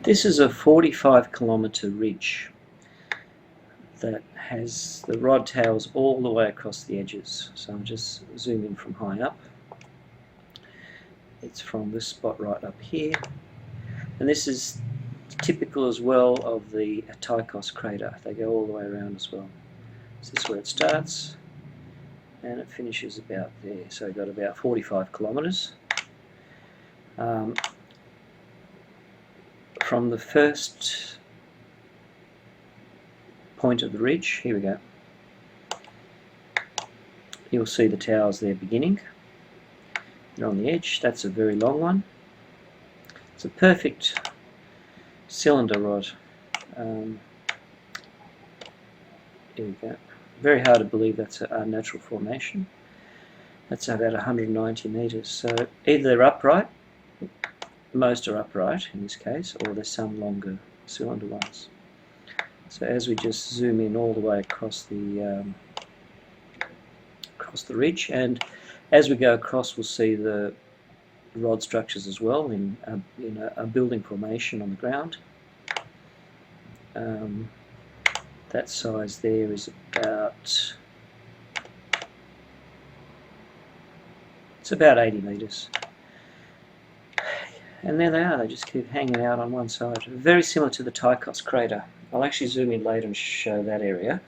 This is a 45-kilometre ridge that has the rod tails all the way across the edges. So I'll just zoom in from high up. It's from this spot right up here, and this is typical as well of the Tychos crater. They go all the way around as well. So this is where it starts, and it finishes about there. So we've got about 45 kilometres. From the first point of the ridge, here we go, you'll see the towers there beginning. They're on the edge. That's a very long one. It's a perfect cylinder rod. Here we go. Very hard to believe that's a natural formation. That's about 190 metres. So either they're upright, most are upright in this case, or there's some longer cylinder ones. So as we just zoom in all the way across the ridge, and as we go across we'll see the rod structures as well in a building formation on the ground. That size there is about, it's about 80 metres. And there they are, they just keep hanging out on one side. Very similar to the Tychos crater. I'll actually zoom in later and show that area.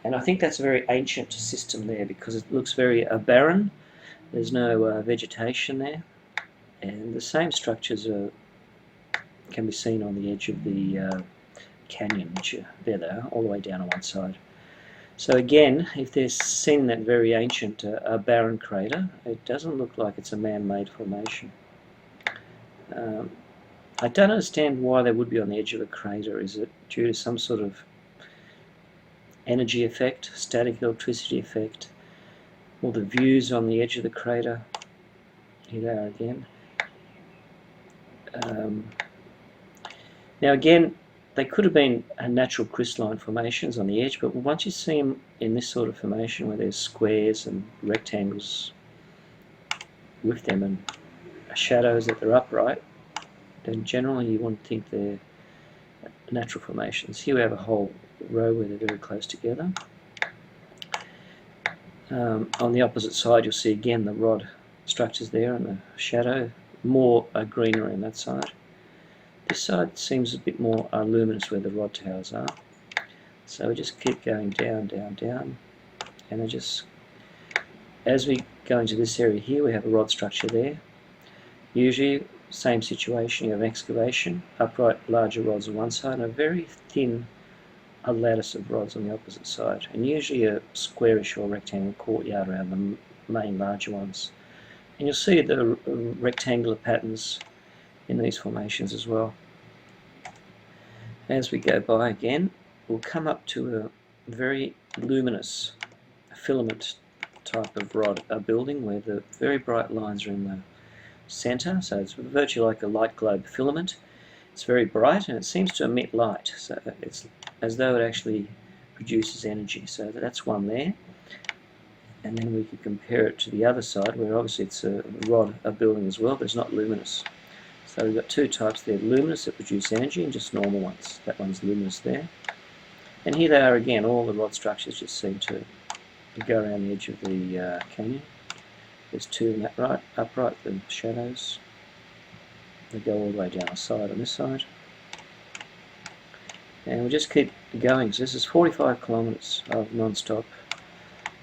And I think that's a very ancient system there because it looks very barren. There's no vegetation there. And the same structures can be seen on the edge of the canyon, which there they are, all the way down on one side. So again, if they're seen that very ancient barren crater, it doesn't look like it's a man-made formation. I don't understand why they would be on the edge of a crater. Is it due to some sort of energy effect, static electricity effect, or the views on the edge of the crater? Here they are again. Now again, they could have been natural crystalline formations on the edge, but once you see them in this sort of formation where there's squares and rectangles with them and shadows that they're upright, then generally you wouldn't think they're natural formations. Here we have a whole row where they're very close together. On the opposite side you'll see again the rod structures there and the shadow, more greenery on that side. This side seems a bit more luminous where the rod towers are. So we just keep going down, down, down, and they just, as we go into this area here, we have a rod structure there. Usually, same situation, you have excavation, upright larger rods on one side and a very thin lattice of rods on the opposite side, and usually a squarish or rectangular courtyard around the main larger ones. And you'll see the rectangular patterns in these formations as well. As we go by again, we'll come up to a very luminous filament type of rod building where the very bright lines are in the center, so it's virtually like a light globe filament. It's very bright and it seems to emit light, so it's as though it actually produces energy. So that's one there, and then we can compare it to the other side where obviously it's a rod building as well, but it's not luminous. So we've got two types there, luminous that produce energy and just normal ones. That one's luminous there. And here they are again, all the rod structures just seem to go around the edge of the canyon. There's two in that right, upright, the shadows. They go all the way down the side on this side. And we'll just keep going. So this is 45 kilometres of non-stop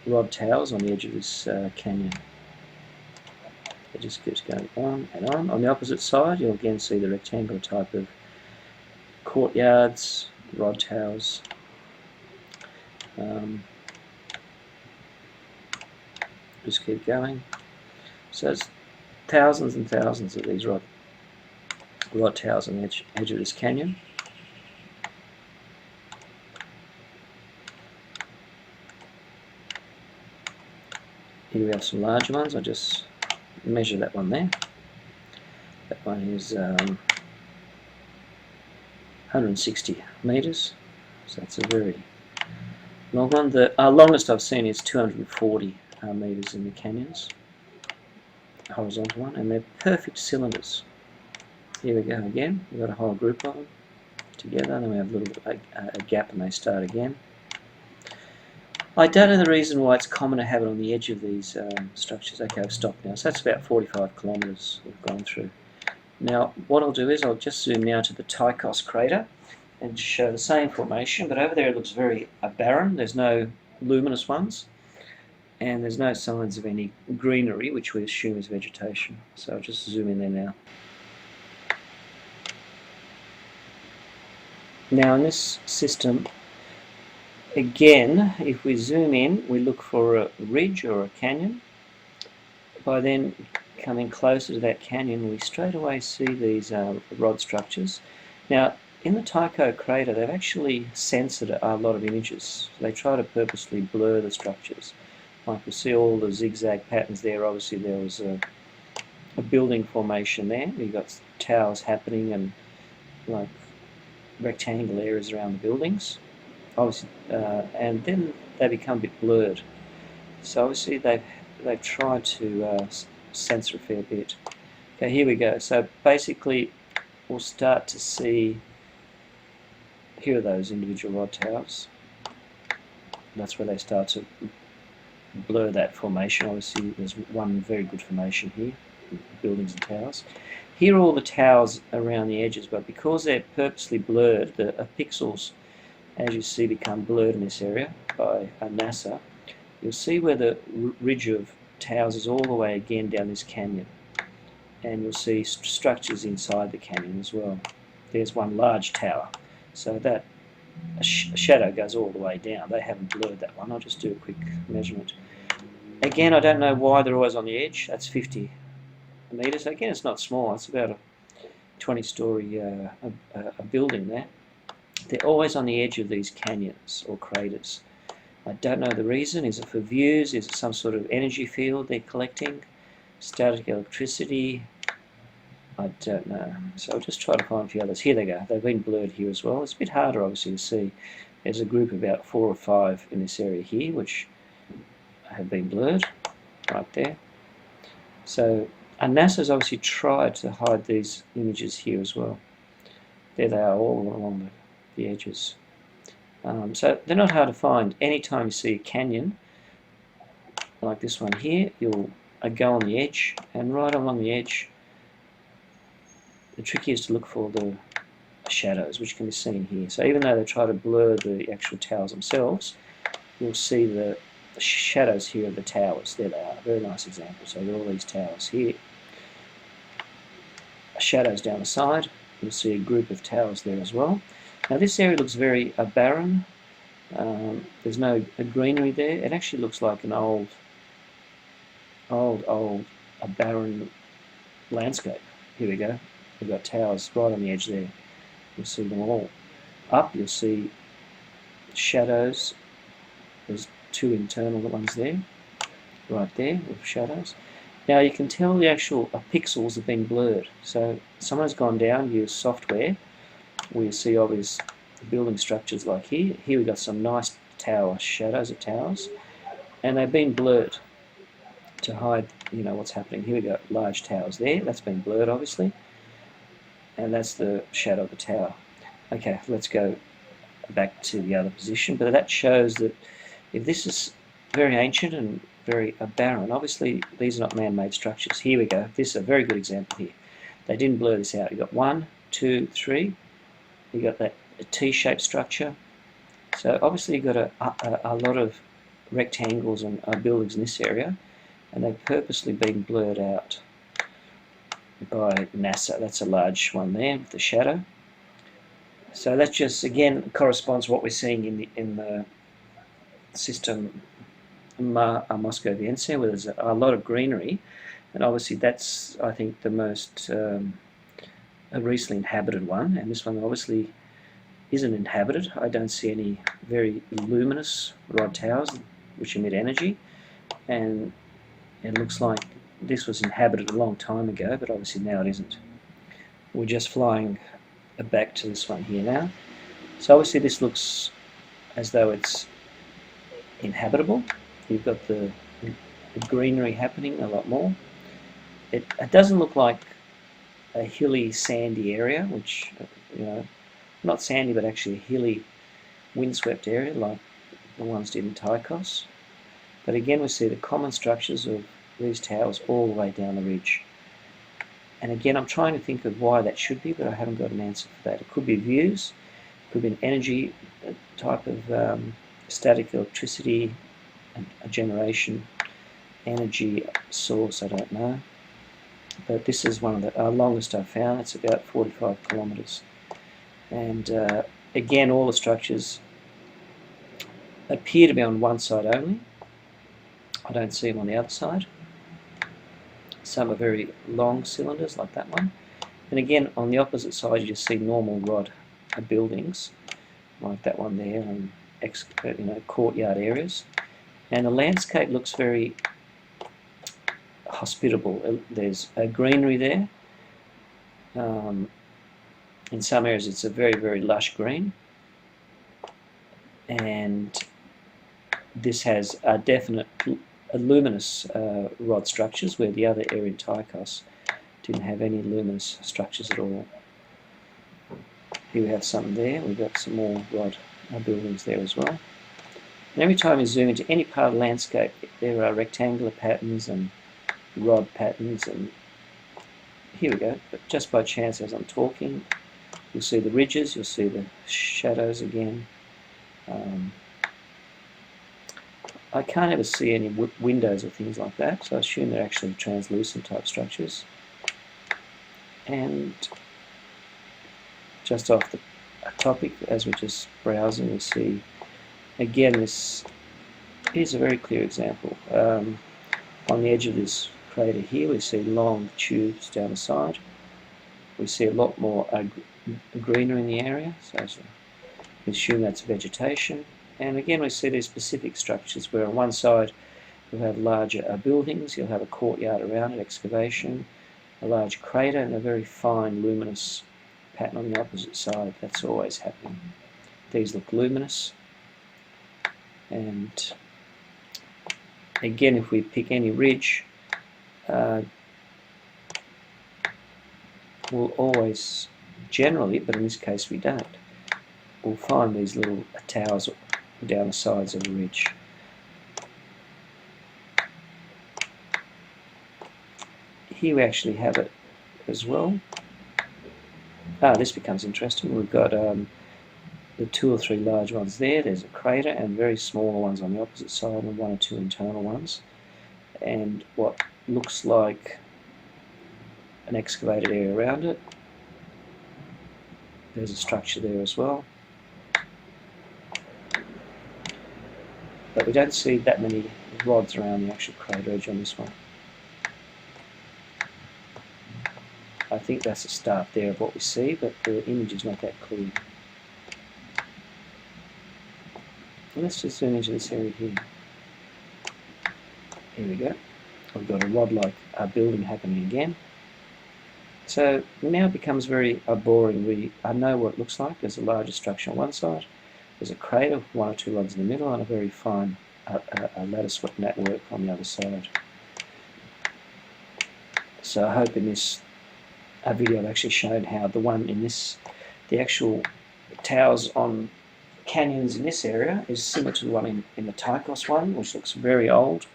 rod towers on the edge of this canyon. It just keeps going on and on. On the opposite side, you'll again see the rectangular type of courtyards, rod towers. Just keep going. So there's thousands and thousands of these rod towers on the edge of this canyon. Here we have some larger ones. I just measure that one there. That one is 160 metres, so that's a very long one. The longest I've seen is 240 metres in the canyons, horizontal one, and they're perfect cylinders. Here we go again. We've got a whole group of them together, and then we have a little bit a gap and they start again. I don't know the reason why it's common to have it on the edge of these structures. Okay, I've stopped now. So that's about 45 kilometres we've gone through. Now, what I'll do is I'll just zoom now to the Tychos crater and show the same formation, but over there it looks very barren. There's no luminous ones, and there's no signs of any greenery, which we assume is vegetation. So I'll just zoom in there now. Now in this system, again, if we zoom in, we look for a ridge or a canyon. By then coming closer to that canyon, we straight away see these rod structures. Now, in the Tycho crater, they've actually censored a lot of images. They try to purposely blur the structures. Like you see all the zigzag patterns there. Obviously, there was a building formation there. You've got towers happening and like rectangle areas around the buildings. Obviously, and then they become a bit blurred. So obviously, they've tried to censor a fair bit. Okay, here we go. So basically, we'll start to see. Here are those individual rod towers. That's where they start to blur that formation. Obviously, there's one very good formation here, buildings and towers. Here are all the towers around the edges, but because they're purposely blurred, the pixels, as you see, become blurred in this area by NASA. You'll see where the ridge of towers is all the way again down this canyon, and you'll see structures inside the canyon as well. There's one large tower. So that a shadow goes all the way down. They haven't blurred that one. I'll just do a quick measurement. Again, I don't know why they're always on the edge. That's 50 metres. Again, it's not small. It's about a 20-story a building there. They're always on the edge of these canyons or craters. I don't know the reason. Is it for views? Is it some sort of energy field they're collecting? Static electricity? I don't know. So I'll just try to find a few others. Here they go. They've been blurred here as well. It's a bit harder, obviously, to see. There's a group of about 4 or 5 in this area here, which have been blurred right there. So, and NASA's obviously tried to hide these images here as well. There they are, all along the edges. So they're not hard to find. Anytime you see a canyon, like this one here, you'll go on the edge, and right along the edge, the trick is to look for the shadows, which can be seen here. So even though they try to blur the actual towers themselves, you'll see the shadows here of the towers. There they are. Very nice example. So there are all these towers here. Shadows down the side. You'll see a group of towers there as well. Now this area looks very barren. There's no greenery there. It actually looks like an old barren landscape. Here we go. We've got towers right on the edge there. You'll see them all. Up, you'll see shadows. There's 2 internal ones there, right there with shadows. Now you can tell the actual pixels have been blurred. So someone's gone down, used software. We see obvious building structures like here. Here we've got some nice tower shadows of towers, and they've been blurred to hide, what's happening. Here we got large towers there. That's been blurred, obviously. And that's the shadow of the tower. Okay, let's go back to the other position. But that shows that if this is very ancient and very barren, obviously these are not man-made structures. Here we go. This is a very good example here. They didn't blur this out. You've got 1, 2, 3. You've got that T-shaped structure. So obviously you've got a lot of rectangles and buildings in this area, and they've purposely been blurred out by NASA. That's a large one there with the shadow. So that just again corresponds to what we're seeing in the system moscoviense, where there's a lot of greenery, and obviously that's, I think, the most recently inhabited one. And this one obviously isn't inhabited. I don't see any very luminous rod towers which emit energy, and it looks like this was inhabited a long time ago, but obviously now it isn't. We're just flying back to this one here now. So obviously this looks as though it's inhabitable. You've got the greenery happening a lot more. It doesn't look like a hilly, sandy area, which, not sandy, but actually a hilly, windswept area like the ones did in Tychos. But again, we see the common structures of these towers all the way down the ridge. And again, I'm trying to think of why that should be, but I haven't got an answer for that. It could be views, it could be an energy type of static electricity, a generation energy source, I don't know. But this is one of the longest I've found. It's about 45 kilometres. And again, all the structures appear to be on one side only. I don't see them on the other side. Some are very long cylinders like that one. And again, on the opposite side, you just see normal rod buildings like that one there, and courtyard areas. And the landscape looks very hospitable. There's a greenery there. In some areas, it's a very, very lush green. And this has a definite luminous rod structures, where the other area in Tychos didn't have any luminous structures at all. Here we have some there. We've got some more rod buildings there as well. And every time you zoom into any part of the landscape, there are rectangular patterns and rod patterns. And here we go. But just by chance, as I'm talking, you'll see the ridges, you'll see the shadows again. I can't ever see any windows or things like that, so I assume they're actually translucent type structures. And just off the topic, as we're just browsing, we see again, this is a very clear example. On the edge of this crater here, we see long tubes down the side. We see a lot more greenery in the area, so we assume that's vegetation. And again, we see these specific structures where on one side you'll have larger buildings, you'll have a courtyard around it, excavation, a large crater, and a very fine luminous pattern on the opposite side. That's always happening. These look luminous. And again, if we pick any ridge, we'll always, generally, but in this case we don't, we'll find these little towers down the sides of the ridge. Here we actually have it as well. This becomes interesting. We've got the 2 or 3 large ones there. There's a crater and very small ones on the opposite side, and 1 or 2 internal ones. And what looks like an excavated area around it. There's a structure there as well. But we don't see that many rods around the actual crater edge on this one. I think that's a start there of what we see, but the image is not that clear. Let's just zoom into this area here. Here we go. We've got a rod-like building happening again. So now it becomes very boring. I know what it looks like. There's a larger structure on one side. There's a crater with 1 or 2 rods in the middle, and a very fine lattice network on the other side. So I hope in this video I've actually shown how the actual towers on canyons in this area is similar to the one in the Tychos one, which looks very old,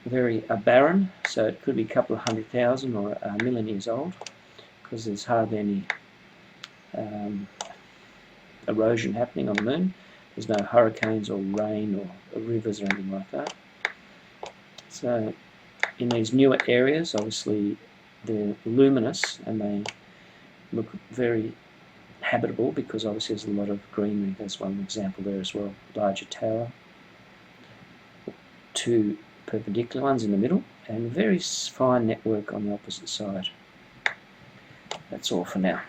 very barren. So it could be a couple of 100,000 or a million years old, because there's hardly any erosion happening on the moon. There's no hurricanes or rain or rivers or anything like that. So in these newer areas, obviously they're luminous and they look very habitable, because obviously there's a lot of greenery. There's one example there as well. Larger tower, 2 perpendicular ones in the middle, and very fine network on the opposite side. That's all for now.